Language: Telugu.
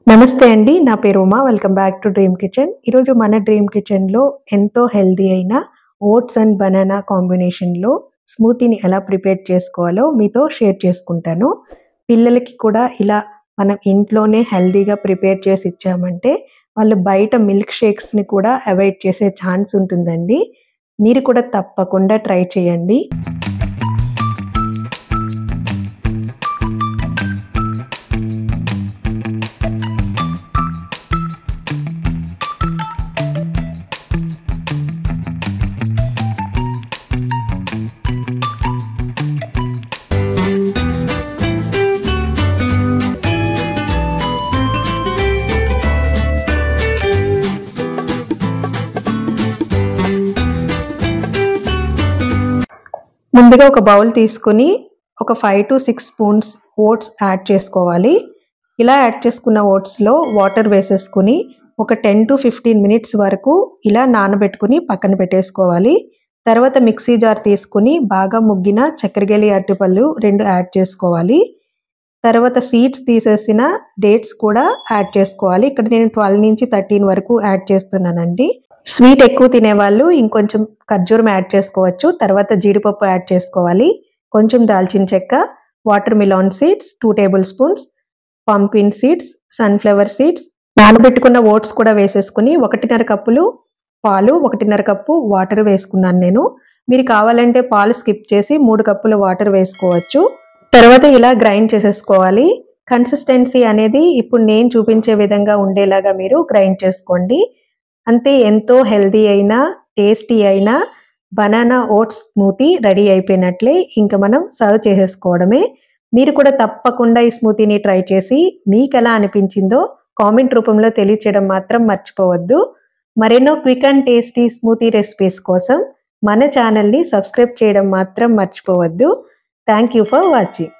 నమస్తే అండి. నా పేరు Uma. Welcome back to dream kitchen. ఈరోజు మన డ్రీమ్ కిచెన్‌లో ఎంతో హెల్తీ అయిన ఓట్స్ అండ్ బనానా కాంబినేషన్‌లో స్మూతీని ఎలా ప్రిపేర్ చేసుకోవాలో మీతో షేర్ చేసుకుంటాను. పిల్లలకి కూడా ఇలా మనం ఇంట్లోనే హెల్తీగా ప్రిపేర్ చేసి ఇచ్చామంటే వాళ్ళు బయట మిల్క్ షేక్స్‌ని కూడా అవాయిడ్ చేసే ఛాన్స్ ఉంటుందండి. మీరు కూడా తప్పకుండా ట్రై చేయండి. ముందుగా ఒక బౌల్ తీసుకొని ఒక 5-6 స్పూన్స్ ఓట్స్ యాడ్ చేసుకోవాలి. ఇలా యాడ్ చేసుకున్న ఓట్స్‌లో వాటర్ వేసేసుకొని ఒక 10-15 మినిట్స్ వరకు ఇలా నానబెట్టుకొని పక్కన పెట్టేసుకోవాలి. తర్వాత మిక్సీ జార్ తీసుకొని బాగా ముగ్గిన చక్కెరకేళి అరటిపళ్ళు 2 యాడ్ చేసుకోవాలి. తర్వాత సీడ్స్ తీసేసిన డేట్స్ కూడా యాడ్ చేసుకోవాలి. ఇక్కడ నేను 12-13 వరకు యాడ్ చేస్తున్నానండి. స్వీట్ ఎక్కువ తినేవాళ్ళు ఇంకొంచెం ఖర్జూరం యాడ్ చేసుకోవచ్చు. తర్వాత జీడిపప్పు యాడ్ చేసుకోవాలి. కొంచెం దాల్చిన చెక్క, watermelon seeds 2 tablespoons, pumpkin seeds, sunflower seeds, నానబెట్టుకున్న ఓట్స్ కూడా వేసేసుకుని 1.5 కప్పులు పాలు, 1.5 కప్పు వాటర్ వేసుకున్నాను నేను. మీరు కావాలంటే పాలు స్కిప్ చేసి 3 కప్పుల వాటర్ వేసుకోవచ్చు. తర్వాత ఇలా గ్రైండ్ చేసేసుకోవాలి. కన్సిస్టెన్సీ అనేది ఇప్పుడు నేను చూపించే విధంగా ఉండేలాగా మీరు గ్రైండ్ చేసుకోండి. అంతే, ఎంతో హెల్తీ అయిన, టేస్టీ అయిన బనానా ఓట్స్ స్మూతీ రెడీ అయిపోయినట్లే. ఇంకా మనం సర్వ్ చేసేసుకోవడమే. మీరు కూడా తప్పకుండా ఈ స్మూతీని ట్రై చేసి మీకెలా అనిపించిందో కామెంట్ రూపంలో తెలియచేయడం మాత్రం మర్చిపోవద్దు. మరెన్నో quick and tasty smoothie recipes కోసం మన ఛానల్ని సబ్స్క్రైబ్ చేయడం మాత్రం మర్చిపోవద్దు. Thank you for watching.